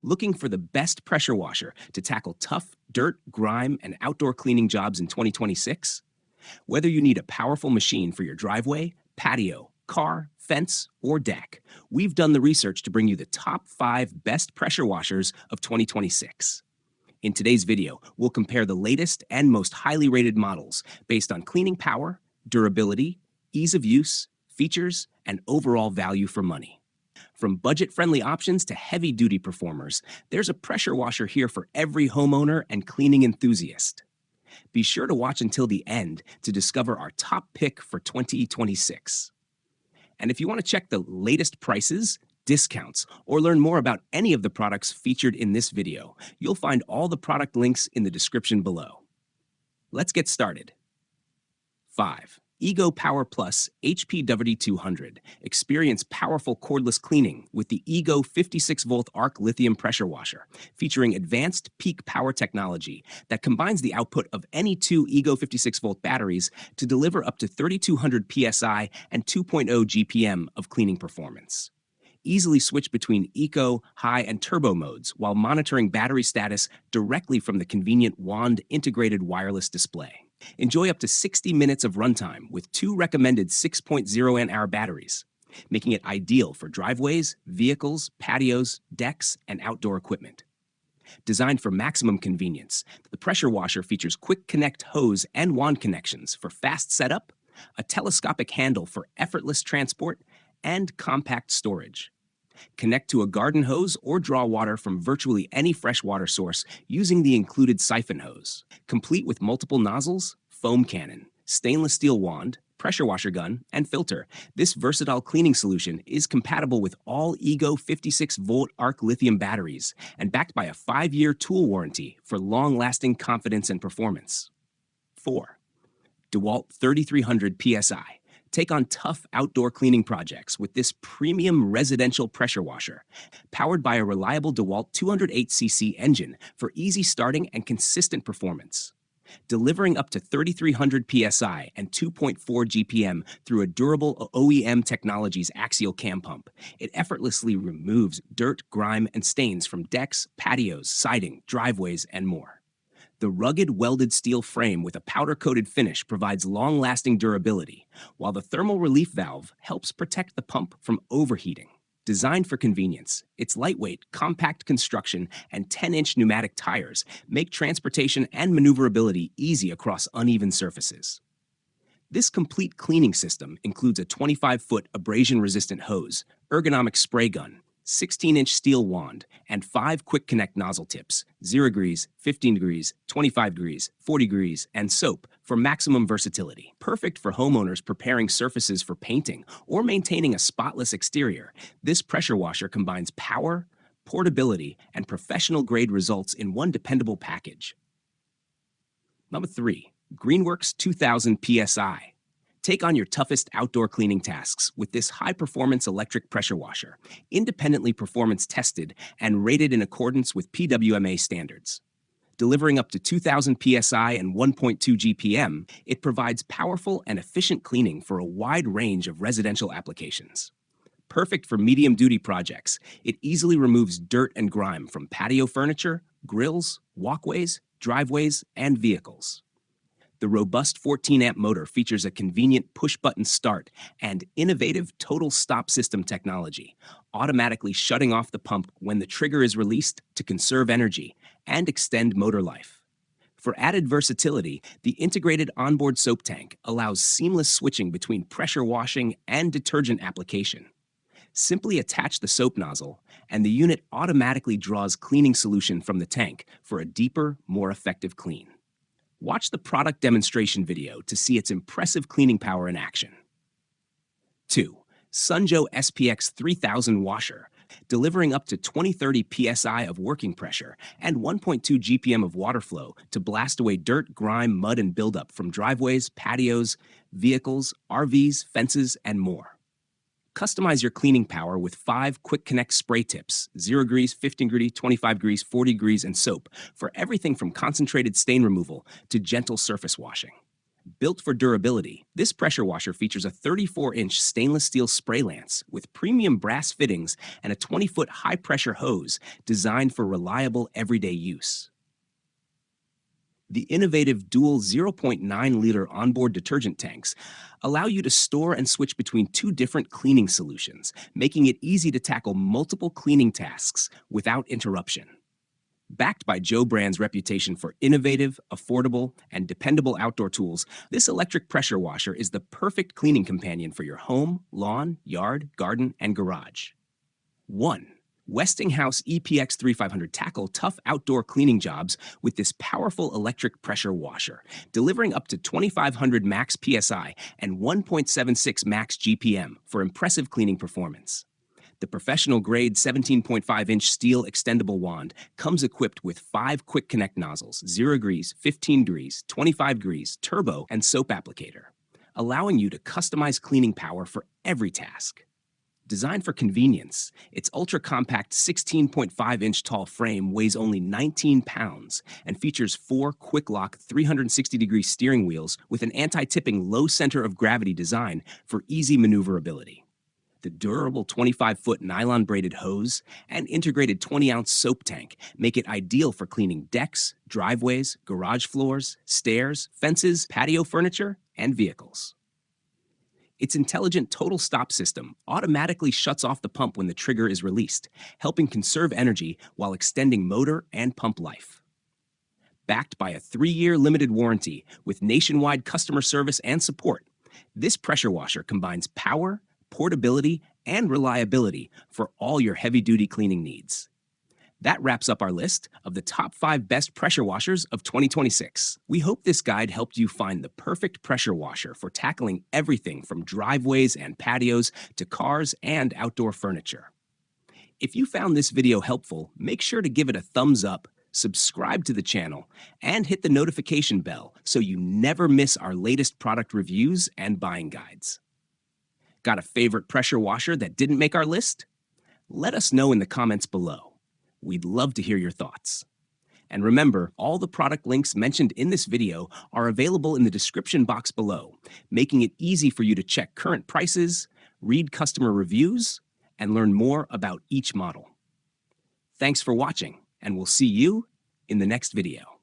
Looking for the best pressure washer to tackle tough dirt, grime, and outdoor cleaning jobs in 2026? Whether you need a powerful machine for your driveway, patio, car, fence, or deck, we've done the research to bring you the top 5 best pressure washers of 2026. In today's video, we'll compare the latest and most highly rated models based on cleaning power, durability, ease of use, features, and overall value for money. From budget-friendly options to heavy-duty performers, there's a pressure washer here for every homeowner and cleaning enthusiast. Be sure to watch until the end to discover our top pick for 2026. And if you want to check the latest prices, discounts, or learn more about any of the products featured in this video, you'll find all the product links in the description below. Let's get started. 5. Ego Power Plus HPW200. Experience powerful cordless cleaning with the Ego 56-volt arc lithium pressure washer, featuring advanced peak power technology that combines the output of any 2 Ego 56-volt batteries to deliver up to 3,200 psi and 2.0 GPM of cleaning performance. Easily switch between eco, high, and turbo modes while monitoring battery status directly from the convenient wand integrated wireless display. Enjoy up to 60 minutes of runtime with 2 recommended 6.0 amp-hour batteries, making it ideal for driveways, vehicles, patios, decks, and outdoor equipment. Designed for maximum convenience, the pressure washer features quick connect hose and wand connections for fast setup, a telescopic handle for effortless transport, and compact storage. Connect to a garden hose or draw water from virtually any freshwater source using the included siphon hose. Complete with multiple nozzles, foam cannon, stainless steel wand, pressure washer gun, and filter, this versatile cleaning solution is compatible with all Ego 56-volt arc lithium batteries and backed by a 5-year tool warranty for long-lasting confidence and performance. 4. DeWalt 3300 PSI. Take on tough outdoor cleaning projects with this premium residential pressure washer, powered by a reliable DeWalt 208cc engine for easy starting and consistent performance. Delivering up to 3,300 psi and 2.4 GPM through a durable OEM Technologies axial cam pump, it effortlessly removes dirt, grime, and stains from decks, patios, siding, driveways, and more. The rugged welded steel frame with a powder-coated finish provides long-lasting durability, while the thermal relief valve helps protect the pump from overheating. Designed for convenience, its lightweight, compact construction and 10-inch pneumatic tires make transportation and maneuverability easy across uneven surfaces. This complete cleaning system includes a 25-foot abrasion-resistant hose, ergonomic spray gun, 16-inch steel wand, and 5 quick connect nozzle tips, 0 degrees, 15 degrees, 25 degrees, 40 degrees, and soap for maximum versatility. Perfect for homeowners preparing surfaces for painting or maintaining a spotless exterior, this pressure washer combines power, portability, and professional-grade results in one dependable package. Number 3. Greenworks 2000 PSI. Take on your toughest outdoor cleaning tasks with this high-performance electric pressure washer, independently performance tested and rated in accordance with PWMA standards. Delivering up to 2,000 psi and 1.2 GPM, it provides powerful and efficient cleaning for a wide range of residential applications. Perfect for medium-duty projects, it easily removes dirt and grime from patio furniture, grills, walkways, driveways, and vehicles. The robust 14-amp motor features a convenient push-button start and innovative total stop system technology, automatically shutting off the pump when the trigger is released to conserve energy and extend motor life. For added versatility, the integrated onboard soap tank allows seamless switching between pressure washing and detergent application. Simply attach the soap nozzle, and the unit automatically draws cleaning solution from the tank for a deeper, more effective clean. Watch the product demonstration video to see its impressive cleaning power in action. 2. Sunjo SPX 3000 washer, delivering up to 20-30 psi of working pressure and 1.2 GPM of water flow to blast away dirt, grime, mud, and buildup from driveways, patios, vehicles, RVs, fences, and more. Customize your cleaning power with 5 quick connect spray tips, 0 degrees, 15 degrees, 25 degrees, 40 degrees, and soap for everything from concentrated stain removal to gentle surface washing. Built for durability, this pressure washer features a 34-inch stainless steel spray lance with premium brass fittings and a 20-foot high-pressure hose designed for reliable everyday use. The innovative dual 0.9-liter onboard detergent tanks allow you to store and switch between two different cleaning solutions, making it easy to tackle multiple cleaning tasks without interruption. Backed by Joe Brand's reputation for innovative, affordable, and dependable outdoor tools, this electric pressure washer is the perfect cleaning companion for your home, lawn, yard, garden, and garage. 1. Westinghouse EPX3500 tackle tough outdoor cleaning jobs with this powerful electric pressure washer, delivering up to 2,500 max PSI and 1.76 max GPM for impressive cleaning performance. The professional-grade 17.5-inch steel extendable wand comes equipped with 5 quick connect nozzles, 0 degrees, 15 degrees, 25 degrees, turbo, and soap applicator, allowing you to customize cleaning power for every task. Designed for convenience, its ultra-compact 16.5-inch tall frame weighs only 19 pounds and features 4 quick-lock 360-degree steering wheels with an anti-tipping low center of gravity design for easy maneuverability. The durable 25-foot nylon-braided hose and integrated 20-ounce soap tank make it ideal for cleaning decks, driveways, garage floors, stairs, fences, patio furniture, and vehicles. Its intelligent total stop system automatically shuts off the pump when the trigger is released, helping conserve energy while extending motor and pump life. Backed by a 3-year limited warranty with nationwide customer service and support, this pressure washer combines power, portability, and reliability for all your heavy-duty cleaning needs. That wraps up our list of the top 5 best pressure washers of 2026. We hope this guide helped you find the perfect pressure washer for tackling everything from driveways and patios to cars and outdoor furniture. If you found this video helpful, make sure to give it a thumbs up, subscribe to the channel, and hit the notification bell so you never miss our latest product reviews and buying guides. Got a favorite pressure washer that didn't make our list? Let us know in the comments below. We'd love to hear your thoughts. And remember, all the product links mentioned in this video are available in the description box below, making it easy for you to check current prices, read customer reviews, and learn more about each model. Thanks for watching, and we'll see you in the next video.